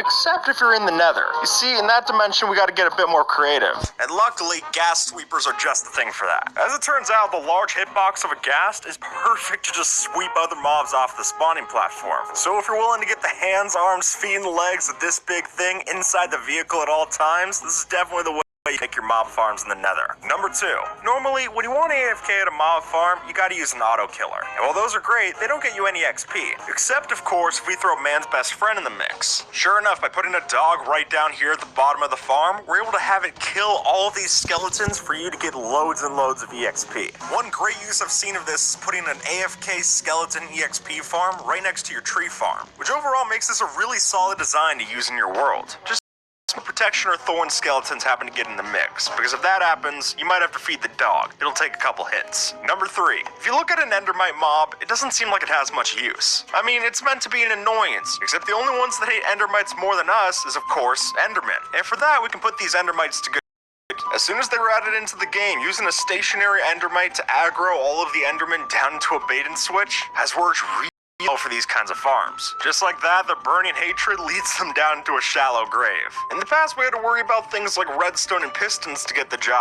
except if you're in the nether. You see, in that dimension, we gotta get a bit more creative. And luckily, ghast sweepers are just the thing for that. As it turns out, the large hitbox of a ghast is perfect to just sweep other mobs off the spawning platform. So if you're willing to get the hands, arms, feet, and legs of this big thing inside the vehicle at all times, this is definitely the way you make your mob farms in the nether. Number 2. Normally, when you want AFK at a mob farm, you gotta use an auto killer. And while those are great, they don't get you any XP. Except, of course, if we throw man's best friend in the mix. Sure enough, by putting a dog right down here at the bottom of the farm, we're able to have it kill all of these skeletons for you to get loads and loads of EXP. One great use I've seen of this is putting an AFK skeleton EXP farm right next to your tree farm, which overall makes this a really solid design to use in your world. Just protection or thorn skeletons happen to get in the mix, because if that happens, you might have to feed the dog. It'll take a couple hits. Number 3. If you look at an endermite mob, it doesn't seem like it has much use. I mean, it's meant to be an annoyance, except the only ones that hate endermites more than us is, of course, endermen. And for that, we can put these endermites to good. As soon as they were added into the game, using a stationary endermite to aggro all of the endermen down into a bait and switch has worked really well for these kinds of farms. Just like that, their burning hatred leads them down into a shallow grave. In the past, we had to worry about things like redstone and pistons to get the job,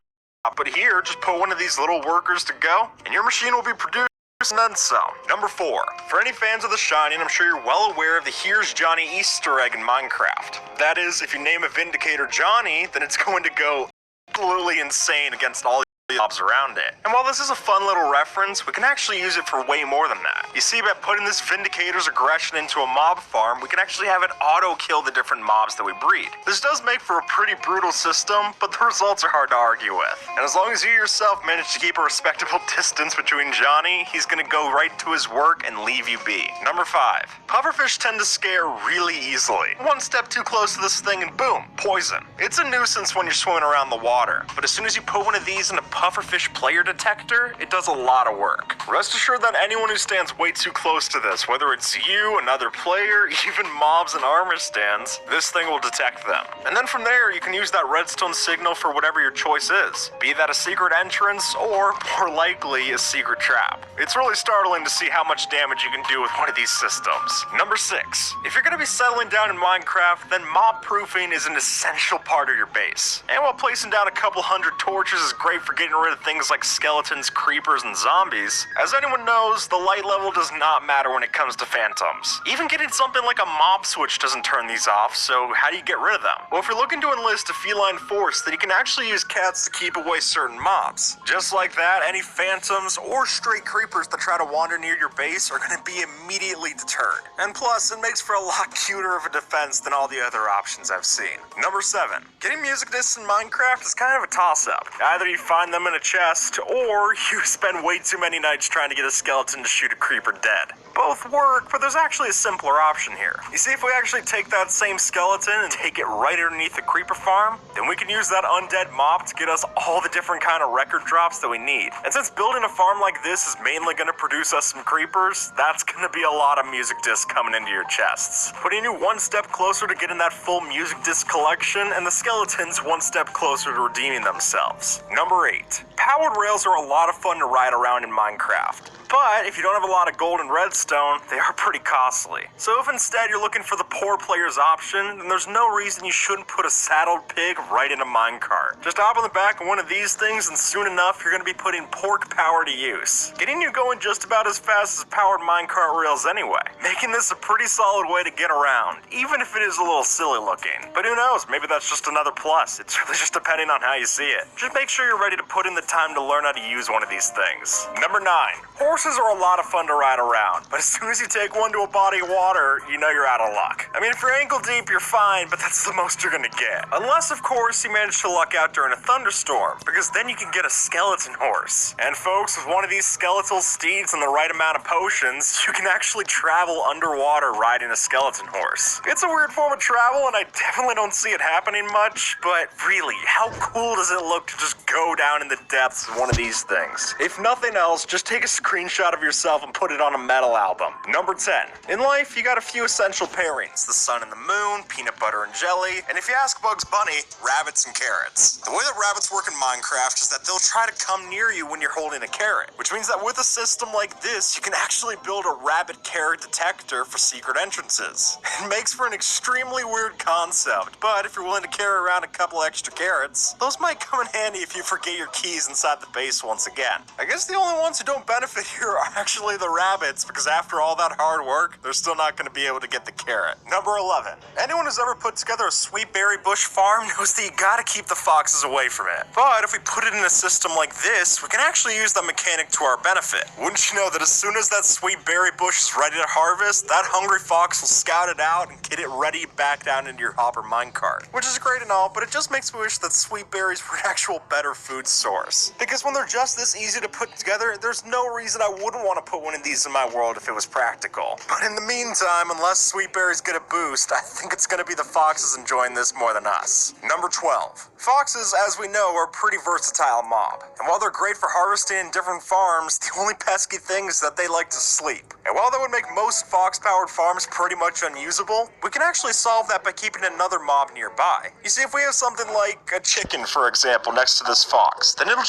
but here, just put one of these little workers to go, and your machine will be produced and then some. Number 4. For any fans of The Shining, I'm sure you're well aware of the Here's Johnny Easter egg in Minecraft. That is, if you name a Vindicator Johnny, then it's going to go absolutely insane against all mobs around it. And while this is a fun little reference, we can actually use it for way more than that. You see, by putting this Vindicator's aggression into a mob farm, we can actually have it auto-kill the different mobs that we breed. This does make for a pretty brutal system, but the results are hard to argue with. And as long as you yourself manage to keep a respectable distance between Johnny, he's gonna go right to his work and leave you be. Number 5. Pufferfish tend to scare really easily. One step too close to this thing and boom, poison. It's a nuisance when you're swimming around the water, but as soon as you put one of these in a pufferfish player detector, it does a lot of work. Rest assured that anyone who stands way too close to this, whether it's you, another player, even mobs and armor stands, this thing will detect them. And then from there, you can use that redstone signal for whatever your choice is, be that a secret entrance or, more likely, a secret trap. It's really startling to see how much damage you can do with one of these systems. Number 6. If you're gonna be settling down in Minecraft, then mob proofing is an essential part of your base. And while placing down a couple hundred torches is great for getting rid of things like skeletons, creepers, and zombies, as anyone knows, the light level does not matter when it comes to phantoms. Even getting something like a mob switch doesn't turn these off, so how do you get rid of them? Well, if you're looking to enlist a feline force, then you can actually use cats to keep away certain mobs. Just like that, any phantoms or stray creepers that try to wander near your base are going to be immediately deterred. And plus, it makes for a lot cuter of a defense than all the other options I've seen. Number 7. Getting music discs in Minecraft is kind of a toss-up. Either you find them in a chest, or you spend way too many nights trying to get a skeleton to shoot a creeper dead. Both work, but there's actually a simpler option here. You see, if we actually take that same skeleton and take it right underneath the creeper farm, then we can use that undead mob to get us all the different kind of record drops that we need. And since building a farm like this is mainly going to produce us some creepers, that's going to be a lot of music discs coming into your chests, putting you one step closer to getting that full music disc collection, and the skeletons one step closer to redeeming themselves. Number 8. Powered rails are a lot of fun to ride around in Minecraft. But if you don't have a lot of gold and redstone, they are pretty costly. So if instead you're looking for the poor player's option, then there's no reason you shouldn't put a saddled pig right in a minecart. Just hop on the back of one of these things and soon enough you're going to be putting pork power to use, getting you going just about as fast as powered minecart rails anyway, making this a pretty solid way to get around, even if it is a little silly looking. But who knows, maybe that's just another plus. It's really just depending on how you see it. Just make sure you're ready to put in the time to learn how to use one of these things. Number 9. Horses are a lot of fun to ride around, but as soon as you take one to a body of water, you know you're out of luck. I mean, if you're ankle deep, you're fine, but that's the most you're gonna get. Unless, of course, you manage to luck out during a thunderstorm, because then you can get a skeleton horse. And folks, with one of these skeletal steeds and the right amount of potions, you can actually travel underwater riding a skeleton horse. It's a weird form of travel, and I definitely don't see it happening much, but really, how cool does it look to just go down down in the depths of one of these things. If nothing else, just take a screenshot of yourself and put it on a metal album. Number 10. In life, you got a few essential pairings. The sun and the moon, peanut butter and jelly, and if you ask Bugs Bunny, rabbits and carrots. The way that rabbits work in Minecraft is that they'll try to come near you when you're holding a carrot, which means that with a system like this, you can actually build a rabbit carrot detector for secret entrances. It makes for an extremely weird concept, but if you're willing to carry around a couple extra carrots, those might come in handy if you forget your keys inside the base once again. I guess the only ones who don't benefit here are actually the rabbits, because after all that hard work, they're still not going to be able to get the carrot. Number 11. Anyone who's ever put together a sweet berry bush farm knows that you gotta keep the foxes away from it. But if we put it in a system like this, we can actually use that mechanic to our benefit. Wouldn't you know that as soon as that sweet berry bush is ready to harvest, that hungry fox will scout it out and get it ready back down into your hopper minecart. Which is great and all, but it just makes me wish that sweet berries were an actual better food source. Because when they're just this easy to put together, there's no reason I wouldn't want to put one of these in my world if it was practical. But in the meantime, unless sweet berries get a boost, I think it's gonna be the foxes enjoying this more than us. Number 12. Foxes, as we know, are a pretty versatile mob. And while they're great for harvesting in different farms, the only pesky thing is that they like to sleep. And while that would make most fox-powered farms pretty much unusable, we can actually solve that by keeping another mob nearby. You see, if we have something like a chicken, for example, next to this fox, then it'll